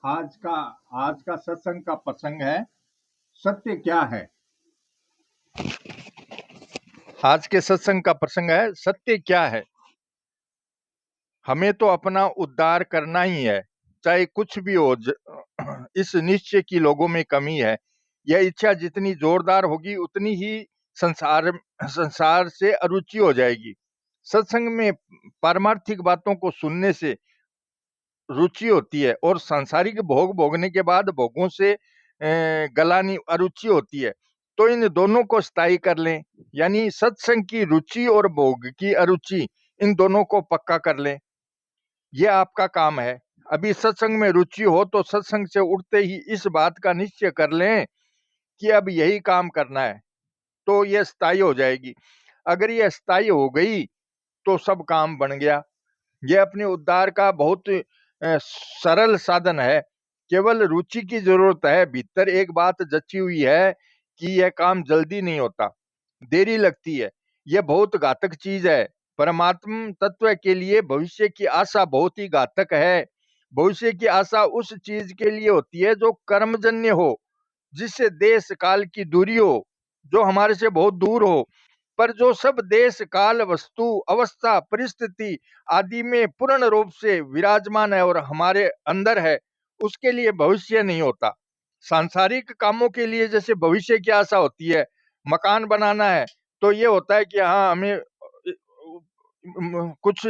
आज का आज का सत्संग का प्रसंग है, सत्य क्या है। आज के सत्संग का प्रसंग है, सत्य क्या है। हमें तो अपना उद्धार करना ही है, चाहे कुछ भी हो। इस निश्चय की लोगों में कमी है। यह इच्छा जितनी जोरदार होगी उतनी ही संसार से अरुचि हो जाएगी। सत्संग में पारमार्थिक बातों को सुनने से रुचि होती है और सांसारिक भोग भोगने के बाद भोगों से गलानी अरुचि होती है। तो इन दोनों को स्थायी कर लें, यानी सत्संग की रुचि और भोग की अरुचि, इन दोनों को पक्का कर लें। यह आपका काम है। अभी सत्संग में रुचि हो तो सत्संग से उठते ही इस बात का निश्चय कर लें कि अब यही काम करना है, तो यह स्थायी हो जाएगी। अगर यह स्थायी हो गई तो सब काम बन गया। यह अपने उद्धार का बहुत सरल साधन है। केवल रुचि की जरूरत है। भीतर एक बात जची हुई है कि यह काम जल्दी नहीं होता, देरी लगती है। यह बहुत घातक चीज है। परमात्म तत्व के लिए भविष्य की आशा बहुत ही घातक है। भविष्य की आशा उस चीज के लिए होती है जो कर्मजन्य हो, जिससे देश काल की दूरी हो, जो हमारे से बहुत दूर हो। पर जो सब देश काल वस्तु अवस्था परिस्थिति आदि में पूर्ण रूप से विराजमान है और हमारे अंदर है, उसके लिए भविष्य नहीं होता। सांसारिक कामों के लिए जैसे भविष्य की आशा होती है, मकान बनाना है तो ये होता है कि हाँ हमें कुछ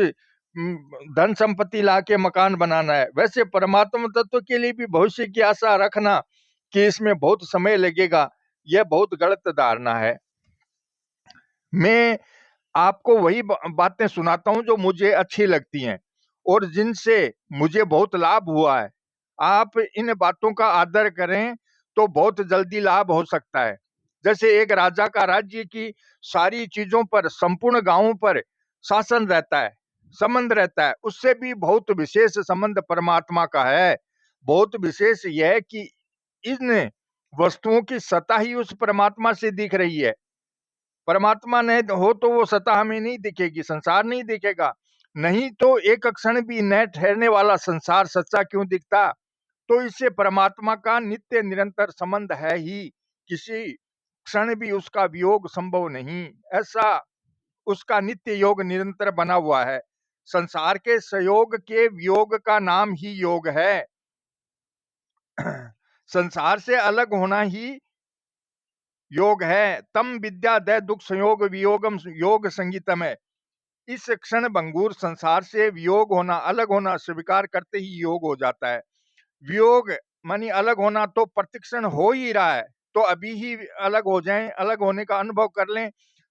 धन संपत्ति ला के मकान बनाना है। वैसे परमात्मा तत्व के लिए भी भविष्य की आशा रखना कि इसमें बहुत समय लगेगा, यह बहुत गलत धारणा है। मैं आपको वही बातें सुनाता हूं जो मुझे अच्छी लगती हैं और जिनसे मुझे बहुत लाभ हुआ है। आप इन बातों का आदर करें तो बहुत जल्दी लाभ हो सकता है। जैसे एक राजा का राज्य की सारी चीजों पर, संपूर्ण गांवों पर शासन रहता है, संबंध रहता है। उससे भी बहुत विशेष संबंध परमात्मा का है। बहुत विशेष यह है कि इन वस्तुओं की सत्ता ही उस परमात्मा से दिख रही है। परमात्मा नहीं हो तो वो सत्ता हमें नहीं दिखेगी, संसार नहीं दिखेगा। नहीं तो एक क्षण भी न ठहरने वाला संसार सच्चा क्यों दिखता। तो इससे परमात्मा का नित्य निरंतर संबंध है ही, किसी क्षण भी उसका वियोग संभव नहीं। ऐसा उसका नित्य योग निरंतर बना हुआ है। संसार के संयोग के वियोग का नाम ही योग है। संसार से अलग होना ही योग है। तम विद्या दय दुख संयोग वियोगम योग संगीतम है। इस क्षण भंगुर संसार से वियोग होना, अलग होना स्वीकार करते ही योग हो जाता है। वियोग मानी अलग होना तो प्रतिक्षण हो ही रहा है, तो अभी ही अलग हो जाएं, अलग होने का अनुभव कर लें।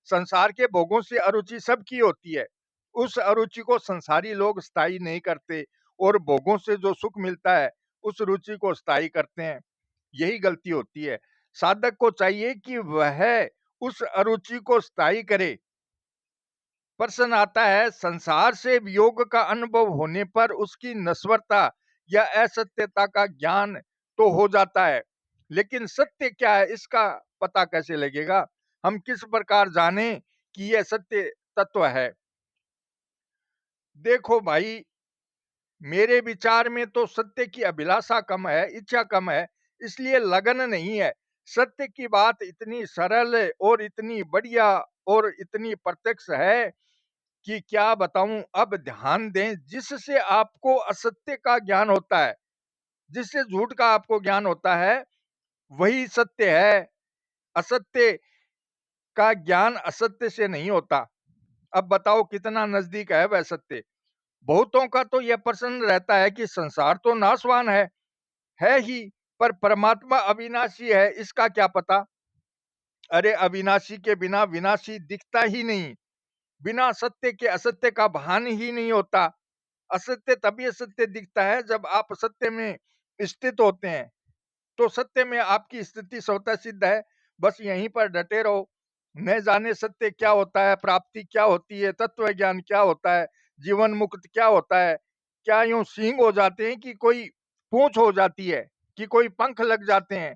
संसार के भोगों से अरुचि सबकी होती है। उस अरुचि को संसारी लोग स्थायी नहीं करते और भोगों से जो सुख मिलता है उस रुचि को स्थायी करते हैं। यही गलती होती है। साधक को चाहिए कि वह उस अरुचि को स्थायी करे। प्रश्न आता है, संसार से वियोग का अनुभव होने पर उसकी नश्वरता या असत्यता का ज्ञान तो हो जाता है, लेकिन सत्य क्या है इसका पता कैसे लगेगा। हम किस प्रकार जाने कि यह सत्य तत्व है। देखो भाई, मेरे विचार में तो सत्य की अभिलाषा कम है, इच्छा कम है, इसलिए लगन नहीं है। सत्य की बात इतनी सरल और इतनी बढ़िया और इतनी प्रत्यक्ष है कि क्या बताऊं। अब ध्यान दें, जिससे आपको असत्य का ज्ञान होता है, जिससे झूठ का आपको ज्ञान होता है, वही सत्य है। असत्य का ज्ञान असत्य से नहीं होता। अब बताओ कितना नजदीक है वह सत्य। बहुतों का तो यह प्रश्न रहता है कि संसार तो नाशवान है ही, पर परमात्मा अविनाशी है, इसका क्या पता। अरे अविनाशी के बिना विनाशी दिखता ही नहीं। बिना सत्य के असत्य का भान ही नहीं होता। असत्य तभी असत्य दिखता है जब आप सत्य में स्थित होते हैं। तो सत्य में आपकी स्थिति स्वतः सिद्ध है। बस यहीं पर डटे रहो। न जाने सत्य क्या होता है, प्राप्ति क्या होती है, तत्व ज्ञान क्या होता है, जीवन मुक्त क्या होता है। क्या यूं सींग हो जाते हैं कि कोई पूंछ हो जाती है, कि कोई पंख लग जाते हैं,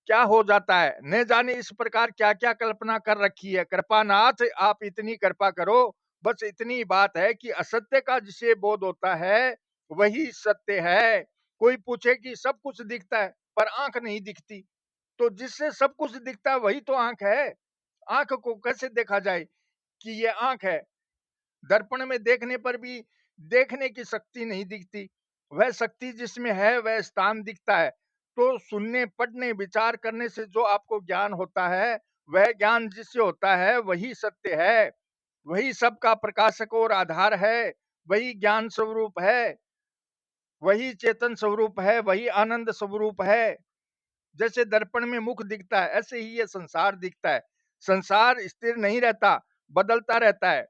क्या हो जाता है। न जाने इस प्रकार क्या क्या कल्पना कर रखी है। कृपानाथ आप इतनी कृपा करो। बस इतनी बात है कि असत्य का जिसे बोध होता है वही सत्य है। कोई पूछे कि सब कुछ दिखता है पर आंख नहीं दिखती, तो जिससे सब कुछ दिखता है वही तो आंख है। आंख को कैसे देखा जाए कि ये आंख है? दर्पण में देखने पर भी देखने की शक्ति नहीं दिखती। वह शक्ति जिसमें है वह स्थान दिखता है। तो सुनने, पढ़ने, विचार करने से जो आपको ज्ञान होता है, वह ज्ञान जिससे होता है वही सत्य है, वही सबका प्रकाशक और आधार है, वही ज्ञान स्वरूप है, वही चेतन स्वरूप है, वही आनंद स्वरूप है। जैसे दर्पण में मुख दिखता है, ऐसे ही ये संसार दिखता है। संसार स्थिर नहीं रहता, बदलता रहता है।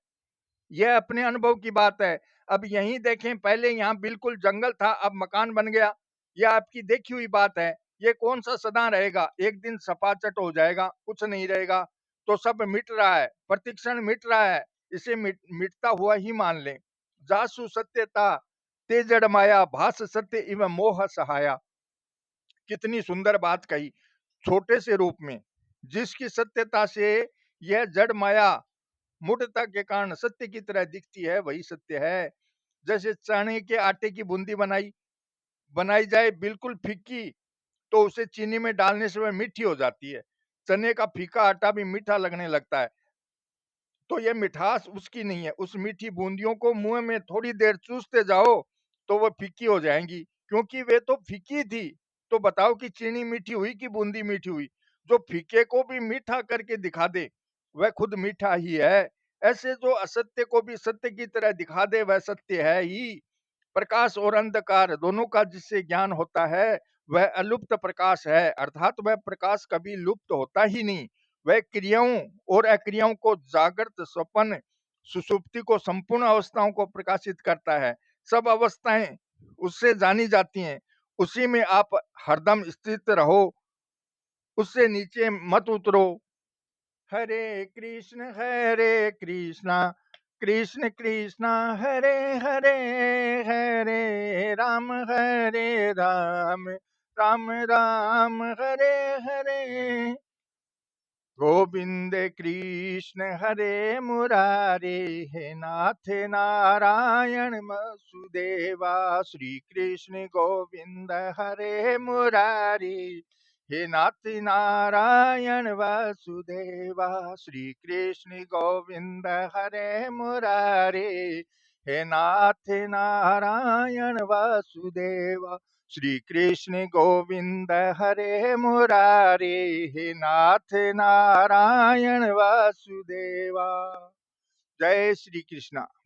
यह अपने अनुभव की बात है। अब यहीं देखें, पहले यहाँ बिल्कुल जंगल था, अब मकान बन गया। यह आपकी देखी हुई बात है। ये कौन सा सदा रहेगा? एक दिन सपाचट हो जाएगा, कुछ नहीं रहेगा। तो सब मिट रहा है, प्रतिक्षण मिट रहा है। इसे मिटता हुआ ही मान लें। जासु सत्यता ते जड़ माया, भास सत्य इव मोह सहाया। कितनी सुंदर बात कही, छोटे से रूप में। जिसकी सत्यता से यह जड़ माया मूढ़ता के कारण सत्य की तरह दिखती है, वही सत्य है। जैसे चने के आटे की बूंदी बनाई बनाई जाए बिल्कुल फीकी, तो उसे चीनी में डालने से वह मीठी हो जाती है। चने का फीका आटा भी मीठा लगने लगता है। तो ये मिठास उसकी नहीं है। उस मीठी बूंदियों को मुंह में थोड़ी देर चूसते जाओ तो वो फीकी हो जाएंगी, क्योंकि वे तो फीकी थी। तो बताओ कि चीनी मीठी हुई कि बूंदी मीठी हुई? जो फीके को भी मीठा करके दिखा दे वह खुद मीठा ही है। ऐसे जो असत्य को भी सत्य की तरह दिखा दे वह सत्य है ही। प्रकाश और अंधकार दोनों का जिससे ज्ञान होता है वह अलुप्त प्रकाश है, अर्थात वह प्रकाश कभी लुप्त होता ही नहीं। वह क्रियाओं और अक्रियाओं को, जागृत, स्वप्न, सुषुप्ति को, संपूर्ण अवस्थाओं को प्रकाशित करता है। सब अवस्थाएं उससे जानी जाती हैं। उसी में आप हरदम स्थित रहो, उससे नीचे मत उतरो। हरे कृष्ण कृष्ण कृष्ण हरे हरे, हरे राम राम राम हरे हरे। गोविंद कृष्ण हरे मुरारे, हे नाथ नारायण मसुदेवा। श्री कृष्ण गोविंद हरे मुरारे, हे नाथ नारायण वासुदेवा। श्री कृष्ण गोविंद हरे मुरारे, हे नाथ नारायण वासुदेवा। श्री कृष्ण गोविंद हरे मुरारे, हे नाथ नारायण वासुदेवा। जय श्री कृष्ण।